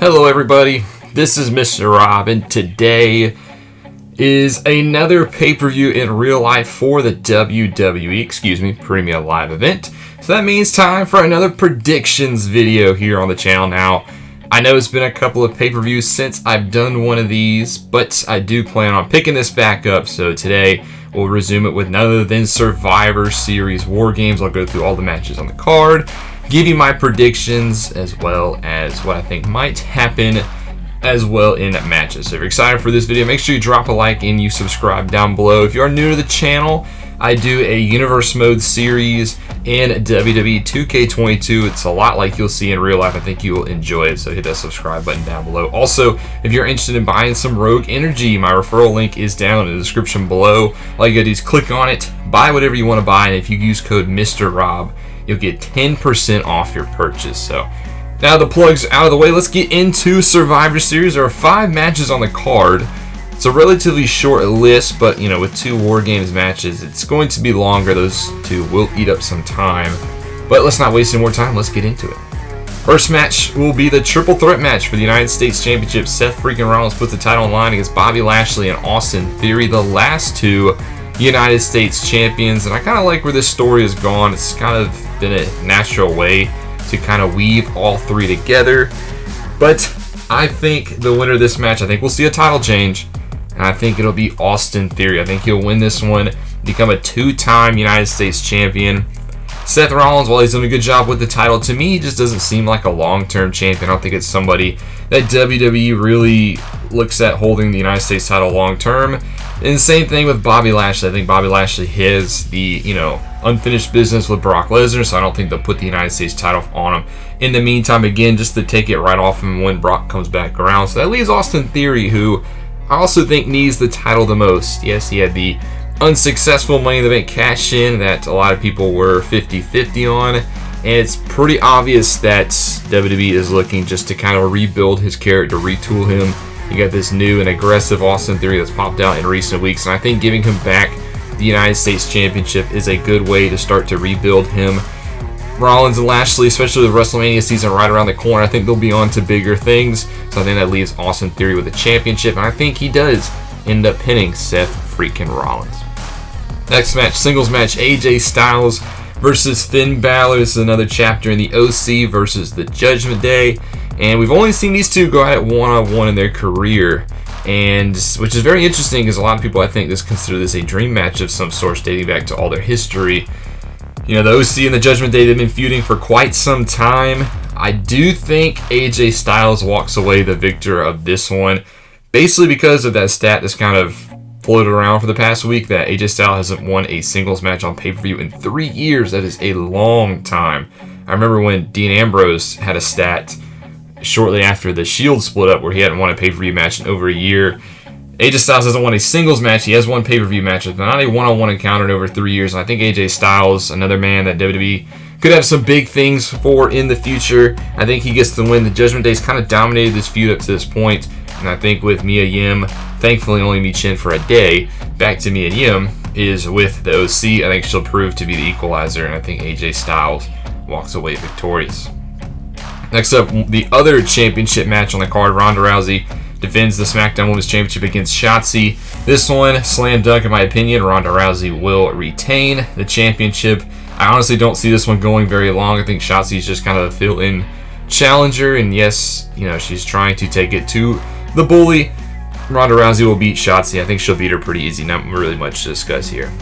Hello everybody, this is Mr. Rob, and today is another pay-per-view in real life for the WWE, Premium Live event. So that means time for another predictions video here on the channel. Now, I know it's been a couple of pay-per-views since I've done one of these, but I do plan on picking this back up. So today, we'll resume it with none other than Survivor Series WarGames. I'll go through all the matches on the card, give you my predictions, as well as what I think might happen as well in matches. So if you're excited for this video, make sure you drop a like and you subscribe down below. If you are new to the channel, I do a Universe Mode series in WWE 2K22. It's a lot like you'll see in real life. I think you will enjoy it, so hit that subscribe button down below. Also, if you're interested in buying some Rogue Energy, my referral link is down in the description below. All you gotta do is click on it, buy whatever you want to buy, and if you use code Mr. Rob, you'll get 10% off your purchase. So now the plugs out of the way, let's get into Survivor Series. There are 5 matches on the card. It's a relatively short list, but you know, with 2 WarGames matches, it's going to be longer. Those 2 will eat up some time. But let's not waste any more time, let's get into it. First match will be the triple threat match for the United States Championship. Seth freaking Rollins puts the title on the line against Bobby Lashley and Austin Theory, the last 2 United States champions. And I kind of like where this story has gone. It's kind of been a natural way to kind of weave all 3 together. But I think the winner of this match, I think we'll see a title change. And I think it'll be Austin Theory. I think he'll win this one, become a 2-time United States champion. Seth Rollins, while he's doing a good job with the title, to me, he just doesn't seem like a long-term champion. I don't think it's somebody that WWE really looks at holding the United States title long-term. And the same thing with Bobby Lashley. I think Bobby Lashley has the, unfinished business with Brock Lesnar, so I don't think they'll put the United States title on him. In the meantime, again, just to take it right off him when Brock comes back around. So that leaves Austin Theory, who I also think needs the title the most. Yes, he had the unsuccessful Money in the Bank cash-in that a lot of people were 50-50 on, and it's pretty obvious that WWE is looking just to kind of rebuild his character, retool him. You got this new and aggressive Austin Theory that's popped out in recent weeks, and I think giving him back the United States Championship is a good way to start to rebuild him. Rollins and Lashley, especially with WrestleMania season right around the corner, I think they'll be on to bigger things. So I think that leaves Austin Theory with a championship, and I think he does end up pinning Seth freaking Rollins. Next match, singles match, AJ Styles versus Finn Balor. This is another chapter in the OC versus the Judgment Day, and we've only seen these 2 go at it one-on-one in their career, and which is very interesting because a lot of people, I think, consider this a dream match of some sort dating back to all their history. You know, the OC and the Judgment Day, they've been feuding for quite some time. I do think AJ Styles walks away the victor of this one, basically because of that stat that's kind of floated around for the past week, that AJ Styles hasn't won a singles match on pay-per-view in 3 years. That is a long time. I remember when Dean Ambrose had a stat shortly after the Shield split up where he hadn't won a pay-per-view match in over a year. AJ Styles hasn't won a singles match. He has won pay-per-view matches, but not a one-on-one encounter in over 3 years. And I think AJ Styles, another man that WWE could have some big things for in the future. I think he gets the win. The Judgment Day's kind of dominated this feud up to this point. And I think with Mia Yim, thankfully only Mi Chin for a day, back to Mia Yim is with the OC. I think she'll prove to be the equalizer, and I think AJ Styles walks away victorious. Next up, the other championship match on the card, Ronda Rousey defends the SmackDown Women's Championship against Shotzi. This one, slam dunk in my opinion. Ronda Rousey will retain the championship. I honestly don't see this one going very long. I think Shotzi's just kind of a fill-in challenger, and yes, she's trying to take it to the bully. Ronda Rousey will beat Shotzi. I think she'll beat her pretty easy. Not really much to discuss here.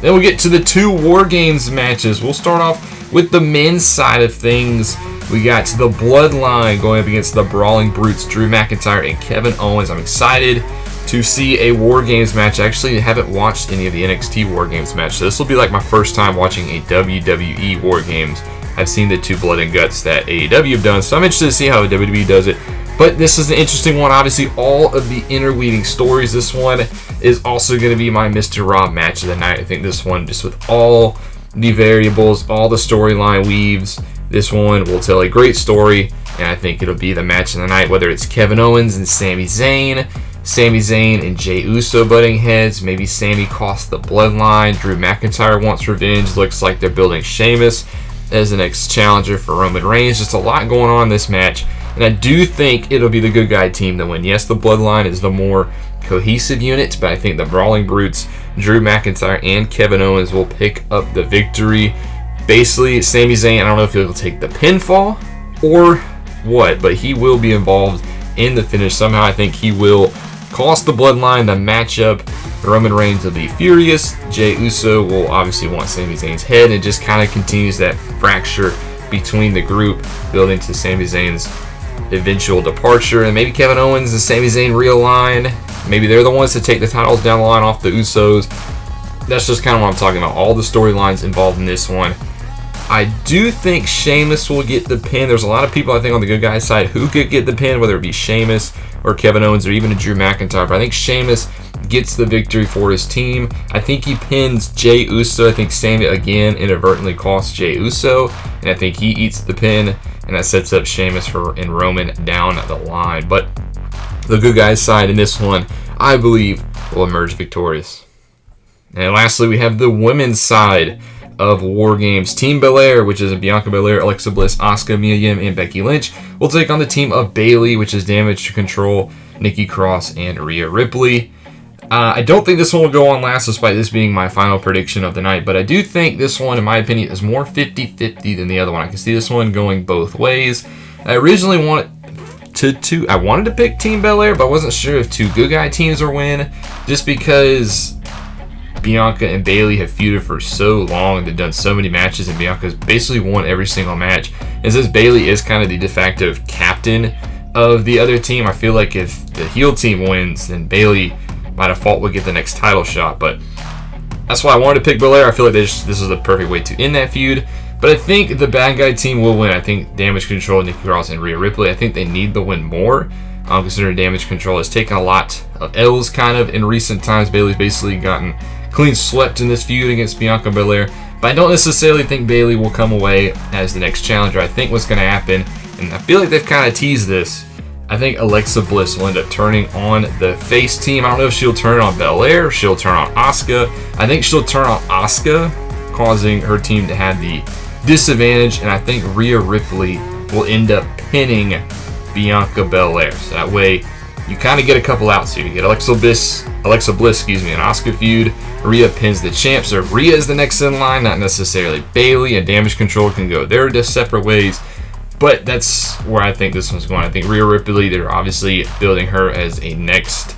Then we'll get to the 2 WarGames matches. We'll start off with the men's side of things. We got the Bloodline going up against the Brawling Brutes, Drew McIntyre and Kevin Owens. I'm excited to see a WarGames match. I actually haven't watched any of the NXT WarGames match, so this will be like my first time watching a WWE WarGames. I've seen the 2 Blood and Guts that AEW have done, so I'm interested to see how WWE does it. But this is an interesting one. Obviously, all of the interweaving stories. This one is also going to be my Mr. Rob match of the night. I think this one, just with all the variables, all the storyline weaves, this one will tell a great story, and I think it'll be the match of the night, whether it's Kevin Owens and Sami Zayn and Jey Uso butting heads, maybe Sami costs the Bloodline, Drew McIntyre wants revenge, looks like they're building Sheamus as the next challenger for Roman Reigns. Just a lot going on in this match, And I do think it'll be the good guy team that win. Yes, the Bloodline is the more cohesive unit, but I think the Brawling Brutes, Drew McIntyre and Kevin Owens will pick up the victory. Basically, Sami Zayn, I don't know if he'll take the pinfall or what, but he will be involved in the finish somehow. I think he will cost the Bloodline the matchup. Roman Reigns will be furious. Jey Uso will obviously want Sami Zayn's head, and just kind of continues that fracture between the group, building to Sami Zayn's eventual departure. And maybe Kevin Owens and Sami Zayn realign. Maybe they're the ones to take the titles down the line off the Usos. That's just kind of what I'm talking about. All the storylines involved in this one. I do think Sheamus will get the pin. There's a lot of people, I think, on the good guys side who could get the pin, whether it be Sheamus or Kevin Owens or even a Drew McIntyre. But I think Sheamus gets the victory for his team. I think he pins Jey Uso. I think Sami, again, inadvertently costs Jey Uso. And I think he eats the pin. And that sets up Sheamus and Roman down the line. But the good guys side in this one, I believe, will emerge victorious. And lastly, we have the women's side of WarGames. Team Belair, which is Bianca Belair, Alexa Bliss, Asuka, Mia Yim, and Becky Lynch, will take on the team of Bayley, which is Damage Control, Nikki Cross, and Rhea Ripley. I don't think this one will go on last, despite this being my final prediction of the night, but I do think this one, in my opinion, is more 50-50 than the other one. I can see this one going both ways. I originally wanted to pick Team Belair, but I wasn't sure if two good guy teams would win, just because Bianca and Bayley have feuded for so long. They've done so many matches, and Bianca's basically won every single match. And since Bayley is kind of the de facto captain of the other team, I feel like if the heel team wins, then Bayley by default would get the next title shot. But that's why I wanted to pick Belair. I feel like this is the perfect way to end that feud. But I think the bad guy team will win. I think Damage Control, Nikki Cross, and Rhea Ripley, I think they need the win more. Considering Damage Control has taken a lot of L's kind of in recent times. Bayley's basically gotten clean swept in this feud against Bianca Belair. But I don't necessarily think Bayley will come away as the next challenger. I think what's going to happen, and I feel like they've kind of teased this, I think Alexa Bliss will end up turning on the face team. I don't know if she'll turn on Belair, she'll turn on Asuka. I think she'll turn on Asuka, causing her team to have the disadvantage. And I think Rhea Ripley will end up pinning Bianca Belair. So that way, you kind of get a couple outs here. You get Alexa Bliss, an Asuka feud. Rhea pins the champ, so Rhea is the next in line, not necessarily Bayley. And Damage Control can go their separate ways. But that's where I think this one's going. I think Rhea Ripley, they're obviously building her as a next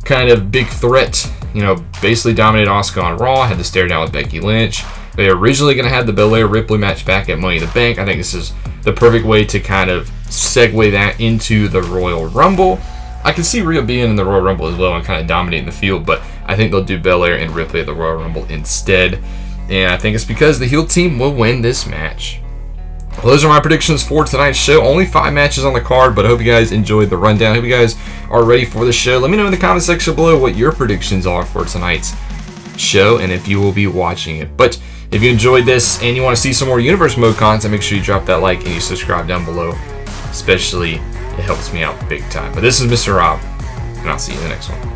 kind of big threat. You know, basically dominated Asuka on Raw, had to stare down with Becky Lynch. They were originally going to have the Belair Ripley match back at Money in the Bank. I think this is the perfect way to kind of segue that into the Royal Rumble. I can see Rhea being in the Royal Rumble as well and kind of dominating the field, but I think they'll do Belair and Ripley at the Royal Rumble instead. And I think it's because the heel team will win this match. Well, those are my predictions for tonight's show. Only 5 matches on the card, but I hope you guys enjoyed the rundown. I hope you guys are ready for the show. Let me know in the comment section below what your predictions are for tonight's show and if you will be watching it. But if you enjoyed this and you want to see some more Universe Mode content, make sure you drop that like and you subscribe down below. Especially, it helps me out big time. But this is Mr. Rob, and I'll see you in the next one.